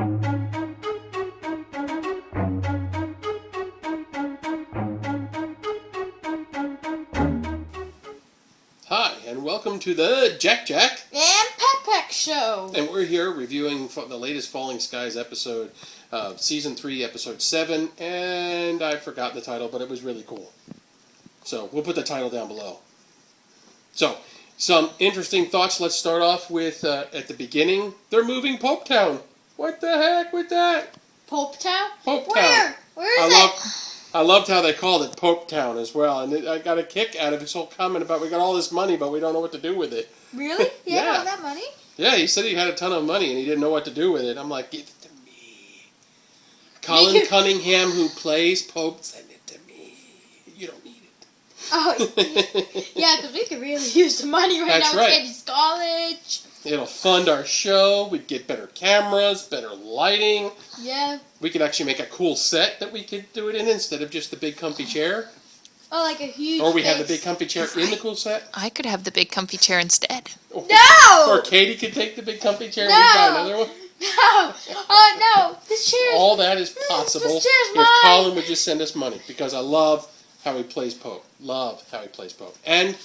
Hi, and welcome to the JaqJaq and PacPaq show. And we're here reviewing the latest Falling Skies episode, Season 3, Episode 7, and I've forgotten the title, but it was really cool. So, we'll put the title down below. So, some interesting thoughts. Let's start off with, at the beginning, they're moving Pope Town. What the heck with that? Pope Town? Pope Town. Where is it? I loved how they called it Pope Town as well, and I got a kick out of his whole comment about we got all this money, but we don't know what to do with it. Really? He had Yeah. all that money? Yeah, he said he had a ton of money and he didn't know what to do with it. I'm like, give it to me. Colin Cunningham, who plays Pope, send it to me. You don't need it. Oh, yeah, because we could really use the money right That's now. right. It's college. It'll fund our show. We'd get better cameras, better lighting. Yeah. We could actually make a cool set that we could do it in instead of just the big comfy chair. Oh, like a huge Or we have the big comfy chair in the cool set. I could have the big comfy chair instead. No! Or Katie could take the big comfy chair No! and we'd buy another one. No! Oh, no! This chair is... All that is possible This chair's if mine. Colin would just send us money, because I love how he plays Pope. Love how he plays Pope. And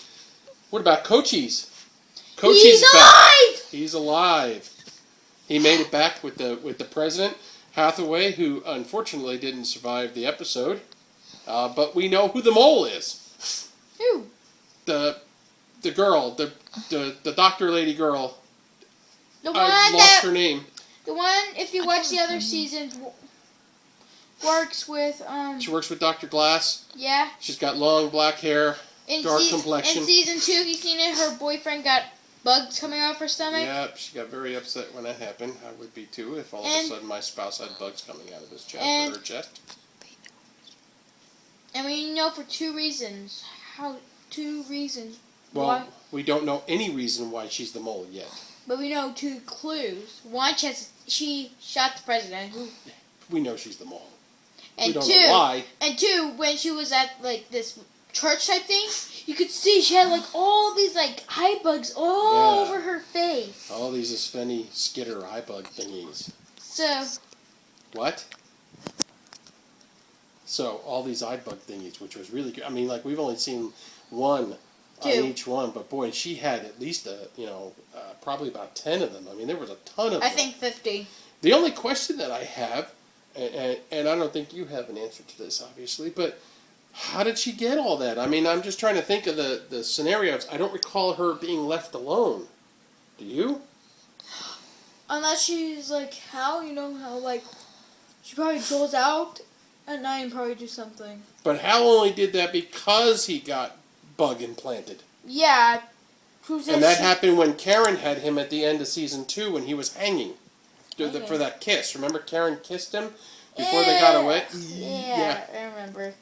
what about Cochise? He's back. alive! He's alive. He made it back with the president, Hathaway, who unfortunately didn't survive the episode. But we know who the mole is. Who? The girl, the doctor lady girl. The one I lost her name. The one, if you watch the other seasons, works with, She works with Dr. Glass. Yeah. She's got long black hair, dark complexion. In season 2, you seen it, her boyfriend got bugs coming out of her stomach? Yep, she got very upset when that happened. I would be too if all of a sudden my spouse had bugs coming out of his chest or her chest. And we know for 2 reasons. Two reasons. Well, why? we don't know any reason why she's the mole yet. But we know 2 clues. One, she shot the president. We know she's the mole. And we don't know why. And 2, when she was at like this church type thing, you could see she had like all these like eye bugs all over her face. All these Svenny Skitter eye bug thingies. So. What? So, all these eye bug thingies, which was really good. I mean, like, we've only seen one on each one, but boy, she had at least, probably about 10 of them. I mean, there was a ton of them. I think 50. The only question that I have, and I don't think you have an answer to this, obviously, but how did she get all that? I mean, I'm just trying to think of the scenarios. I don't recall her being left alone. Do you? Unless she's like, how like, she probably goes out at night and probably do something. But Hal only did that because he got bug implanted. Yeah. And that happened when Karen had him at the end of season 2 when he was hanging. For that kiss. Remember Karen kissed him before they got away? Yeah, I remember.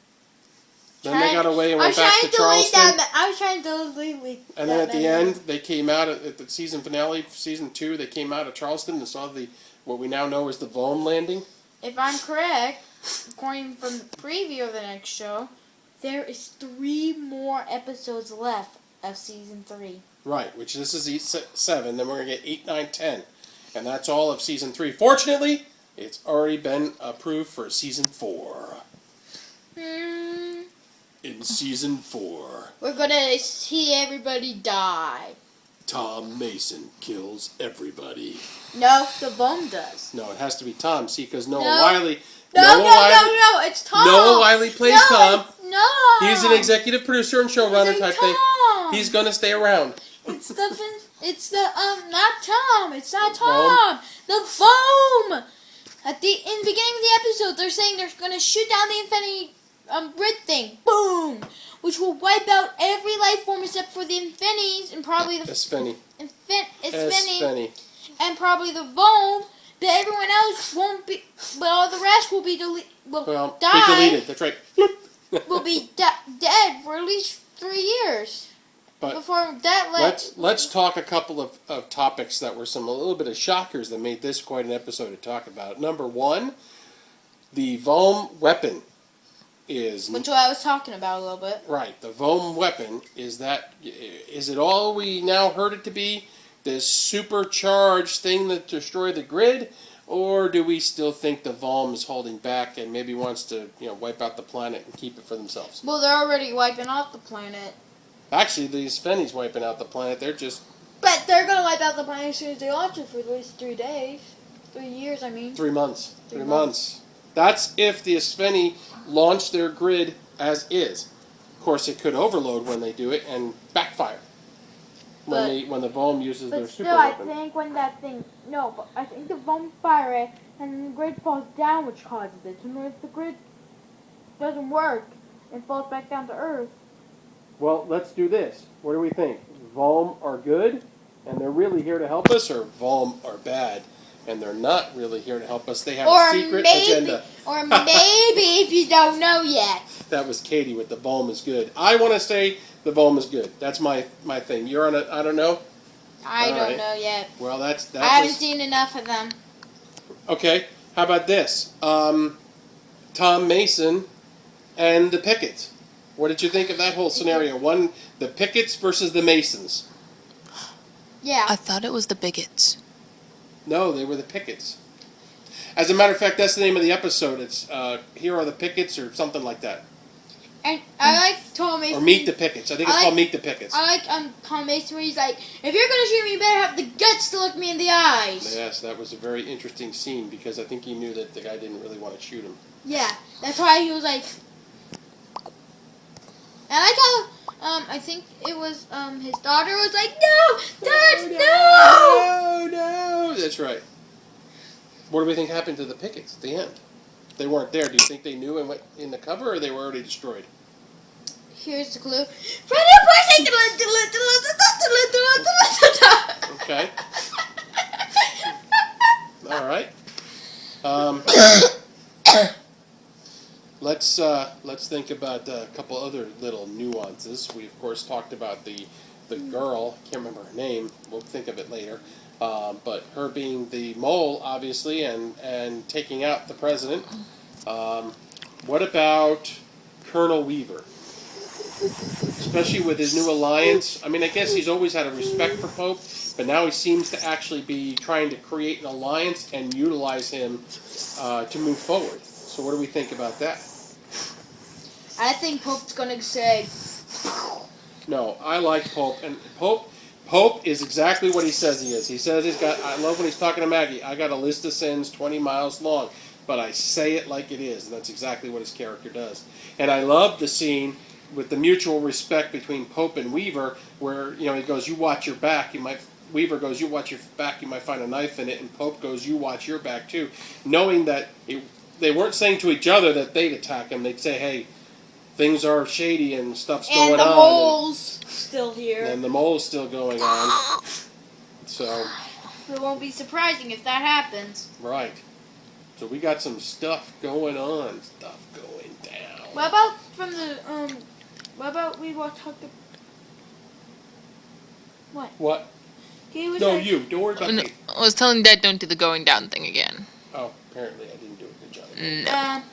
Then they got away and went back to Charleston. I was trying to delete and then at the end, they came out at the season finale, season 2, they came out of Charleston and saw what we now know as the Vome landing. If I'm correct, according from the preview of the next show, there is 3 more episodes left of season 3. Right, which this is 7, then we're going to get 8, 9, 10. And that's all of season 3. Fortunately, it's already been approved for season 4. In season 4, we're going to see everybody die. Tom Mason kills everybody. No, the Vome does. No, it has to be Tom. See, because Noah No. Wiley... No, it's Tom. Noah Wiley plays Tom. No. He's an executive producer and showrunner type thing. He's going to stay around. It's not Tom. It's not Tom. The Vome. In the beginning of the episode, they're saying they're going to shoot down the Infinity grid thing. Boom. Which will wipe out every life form except for the Infinities and probably the... Svenny. Svenny. And probably the Vome. But everyone else won't be... But all the rest will be die. Be deleted. That's right. Will be dead for at least 3 years. But before that, let's talk a couple of topics that were a little bit of shockers that made this quite an episode to talk about. Number 1, the Vome weapon is... Which I was talking about a little bit. Right. The Vome weapon is it all we now heard it to be? This supercharged thing that destroyed the grid? Or do we still think the Volm is holding back and maybe wants to, wipe out the planet and keep it for themselves? Well, they're already wiping out the planet. Actually, the Spenny's wiping out the planet. They're just... But they're going to wipe out the planet as soon as they launch it for at least 3 days. 3 years, I mean. 3 months. 3 3 months. months. That's if the Spenny launch their grid as is. Of course, it could overload when they do it and backfire. When the Volm uses their super weapon. I think when that thing... No, but I think the Volm fire it and the grid falls down, which causes it. And if the grid doesn't work, it falls back down to Earth. Well, let's do this. What do we think? Volm are good, and they're really here to help us, or Volm are bad, and they're not really here to help us? They have a secret agenda. Or maybe, if you don't know yet. That was Katie with the Volm is good. I want to say the Volm is good. That's my thing. You're on I don't know? I don't know yet. Well, I haven't seen enough of them. Okay, how about this? Tom Mason and the Pickets. What did you think of that whole scenario? The Pickets versus the Masons. Yeah. I thought it was the bigots. No, they were the Pickets. As a matter of fact, that's the name of the episode. It's Here Are the Pickets or something like that. And I like Tom Mason. Or Meet the Pickets. I think it's called Meet the Pickets. I like Tom Mason where he's like, if you're going to shoot me, you better have the guts to look me in the eyes. Yes, that was a very interesting scene because I think he knew that the guy didn't really want to shoot him. Yeah, that's why he was like... I like how, I think it was, his daughter was like, no, Dad, no! No! That's right. What do we think happened to the Pickets at the end? They weren't there. Do you think they knew and went in the cover, or they were already destroyed? Here's the clue. Okay. All right. Let's think about a couple other little nuances. We of course talked about the girl. Can't remember her name. We'll think of it later. But her being the mole, obviously, and taking out the president. What about Colonel Weaver? Especially with his new alliance. I mean, I guess he's always had a respect for Pope, but now he seems to actually be trying to create an alliance and utilize him to move forward. So what do we think about that? I think Pope's going to say... No, I like Pope. And Pope is exactly what he says he is. He says he's got... I love when he's talking to Maggie. I got a list of sins 20 miles long, but I say it like it is. And that's exactly what his character does. And I love the scene with the mutual respect between Pope and Weaver where, he goes, you watch your back. Weaver goes, you watch your back, you might find a knife in it. And Pope goes, you watch your back too. Knowing that they weren't saying to each other that they'd attack him. They'd say, hey, things are shady and stuff's going on. And the mole's still here. And the mole's still going on. So. It won't be surprising if that happens. Right. So we got some stuff going on. Stuff going down. What about from the, what about we want to talk to... What? What? You. Don't worry about me. I was telling Dad don't do the going down thing again. Oh, apparently I didn't do a good job. No.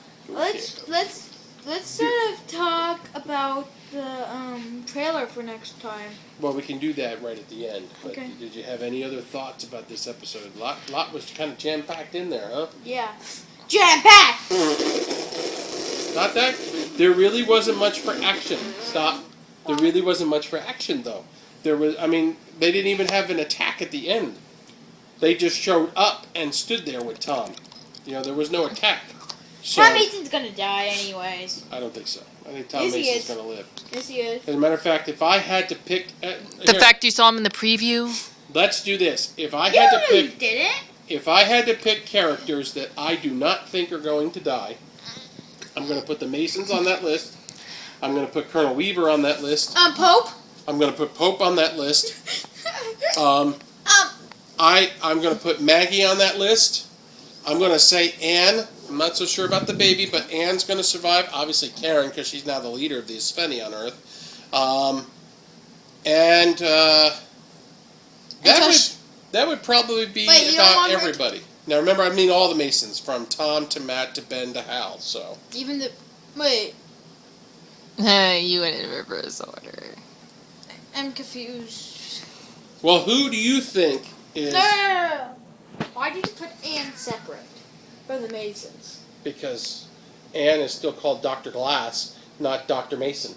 Let's sort of talk about the trailer for next time. Well, we can do that right at the end. But Okay. Did you have any other thoughts about this episode? Lot was kind of jam-packed in there, huh? Yeah. Jam-packed! Not that. There really wasn't much for action. Stop. There really wasn't much for action, though. They didn't even have an attack at the end. They just showed up and stood there with Tom. There was no attack. So, Tom Mason's gonna die anyways. I don't think so. I think Tom Yes, he Mason's is. going to live. Yes, he is. As a matter of fact, if I had to pick... The fact you saw him in the preview? Let's do this. If I had to pick... didn't. If I had to pick characters that I do not think are going to die, I'm going to put the Masons on that list. I'm going to put Colonel Weaver on that list. Pope? I'm going to put Pope on that list. I'm going to put Maggie on that list. I'm going to say Anne. I'm not so sure about the baby, but Anne's going to survive. Obviously Karen, because she's now the leader of the Spenny on Earth. That would probably be about everybody. Now remember, I mean all the Masons, from Tom to Matt to Ben to Hal. So Even the... Wait. You went in reverse order. I'm confused. well, who do you think is? No. Why did you put Anne separate from the Masons? Because Anne is still called Dr. Glass, not Dr. Mason.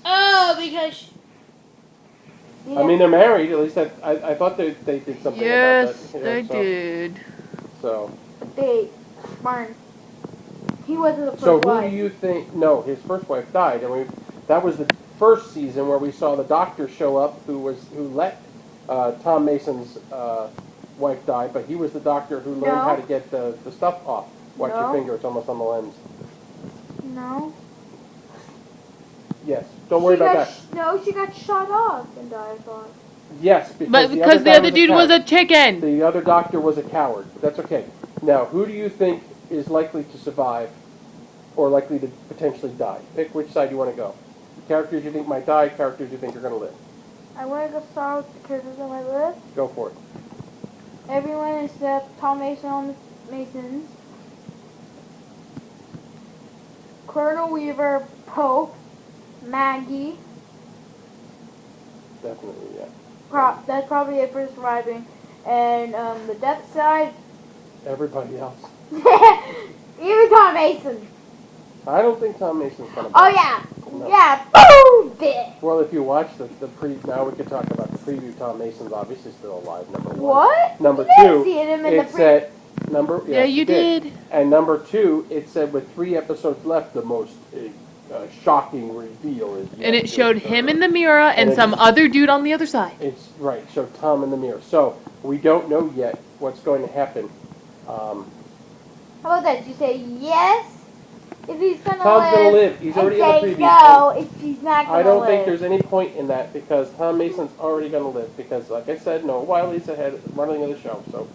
Oh, because... I mean, they're married. At least I thought they did something Yes, about that. they did. So. They weren't. He wasn't the first So who wife. do you think? No, his first wife died, and that was the first season where we saw the doctor show up, who let Tom Mason's wife die, but he was the doctor who learned how to get the stuff off. Watch your finger; it's almost on the lens. No. Yes, don't worry about that. No, she got shot off and died, I thought. Yes, But because the other dude was a chicken. The other doctor was a coward. But that's okay. Now, who do you think is likely to survive, or likely to potentially die? Pick which side you want to go. Characters you think might die, characters you think are going to live. I want to go start with the characters on my list. Go for it. Everyone except Tom Mason on the Masons. Colonel Weaver, Pope, Maggie. Definitely, yeah. That's probably it for surviving. And the death side. Everybody else. Even Tom Mason. I don't think Tom Mason's going to. Oh yeah, No. yeah. Boom! Well, if you watch now we could talk about the preview. Tom Mason's obviously still alive. Number one. What? Number You didn't two. see him in It the said number. Yeah, Yes, you did. And number two, it said with 3 episodes left, the most shocking reveal is. And it showed him in the mirror and some other dude on the other side. It's right. Showed Tom in the mirror. So we don't know yet what's going to happen. How about that? You say yes if he's gonna Tom's live. going to live. He's already in the say preview. no if he's not gonna live. I don't think there's any point in that because Tom Mason's already going to live because, like I said, Noah Wiley's ahead running of the show, so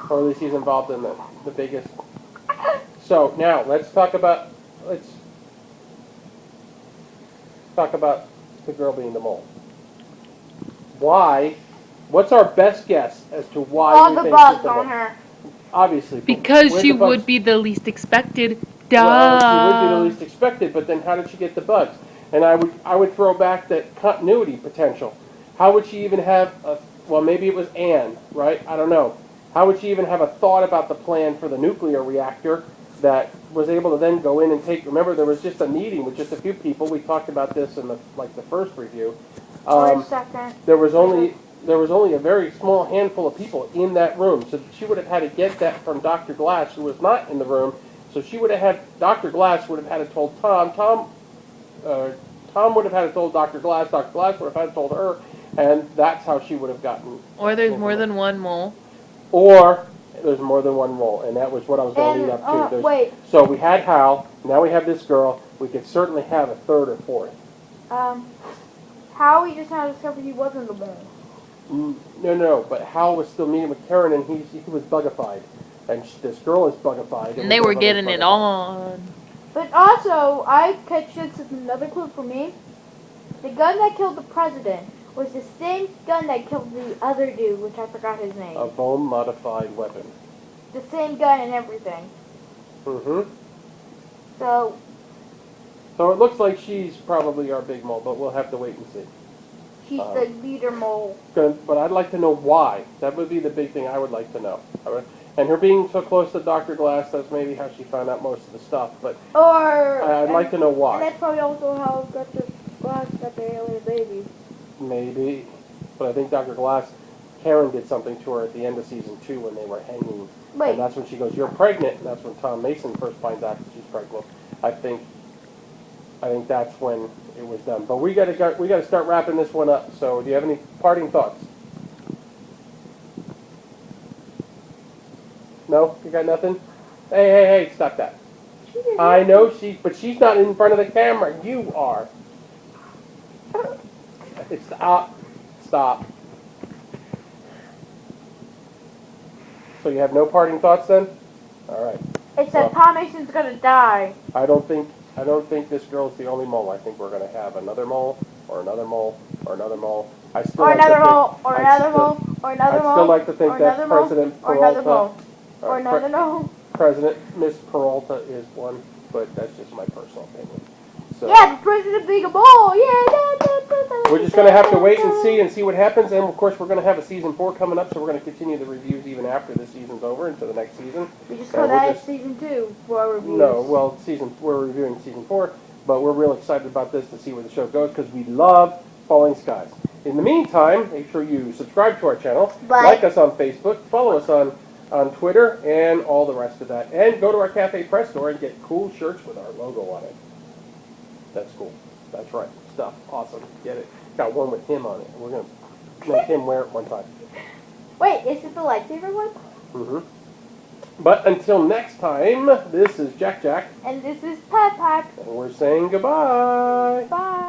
or at least he's involved in the biggest. So now let's talk about the girl being the mole. Why? What's our best guess as to why All we the think bugs she's the on mole? her. Obviously, Because where's she the bugs? would be the least expected. Duh. Well, she would be the least expected, but then how did she get the bugs? And I would throw back that continuity potential. How would she even have well, maybe it was Anne, right? I don't know. How would she even have a thought about the plan for the nuclear reactor that was able to then go in and take? Remember, there was just a meeting with just a few people. We talked about this in the first review. Second. There was only a very small handful of people in that room, so she would have had to get that from Dr. Glass, who was not in the room. So she would have had Dr. Glass would have had to told Tom. Tom would have had to told Dr. Glass. Dr. Glass would have had to told her, and that's how she would have gotten. Or there's more than one mole. Or there's more than one mole, and that was what I was going to lead up to. Wait. So we had Hal. Now we have this girl. We could certainly have a third or fourth. How we just now discovered he wasn't the mole. No. But Hal was still meeting with Karen, and he was bugified, and this girl is bugified. And they were getting it on. But also, I catch this as another clue for me. The gun that killed the president was the same gun that killed the other dude, which I forgot his name. A bone-modified weapon. The same gun and everything. Mm-hmm. So it looks like she's probably our big mole, but we'll have to wait and see. she's the leader mole. But I'd like to know why. That would be the big thing I would like to know. And her being so close to Dr. Glass, that's maybe how she found out most of the stuff. But I'd like to know why. And that's probably also how Dr. Glass got the alien baby. Maybe. But I think Dr. Glass, Karen did something to her at the end of season 2 when they were hanging. Wait. And that's when she goes, "You're pregnant." And that's when Tom Mason first finds out that she's pregnant. I think that's when it was done. But we got to start wrapping this one up. So do you have any parting thoughts? No? You got nothing? Hey, stop that. I know but she's not in front of the camera. You are. Stop. So you have no parting thoughts then? All right. Except Tom Mason's gonna die. I don't think this girl's the only mole. I think we're gonna have another mole, or another mole, or another mole. I still Or like another to think- mole, or another mole, or another mole. I'd still like to think or that another mole, President or another Peralta, mole, or another mole. President Miss Peralta is one, but that's just my personal opinion. So Yeah, the President being a ball. Yeah. we're just going to have to wait and see what happens. And of course, we're going to have a season 4 coming up, so we're going to continue the reviews even after the season's over into the next season. We just call that season 2 for our reviews. No, well, we're reviewing season 4, but we're real excited about this to see where the show goes because we love Falling Skies. In the meantime, make sure you subscribe to our channel, like us on Facebook, follow us on Twitter, and all the rest of that. And go to our Cafe Press store and get cool shirts with our logo on it. That's cool. That's right. Stuff. Awesome. Get it. Got one with him on it. We're going to make him wear it one time. Wait, is it the lightsaber one? Mm-hmm. But until next time, this is JaqJaq. And this is PaqPaq. And we're saying goodbye. Bye.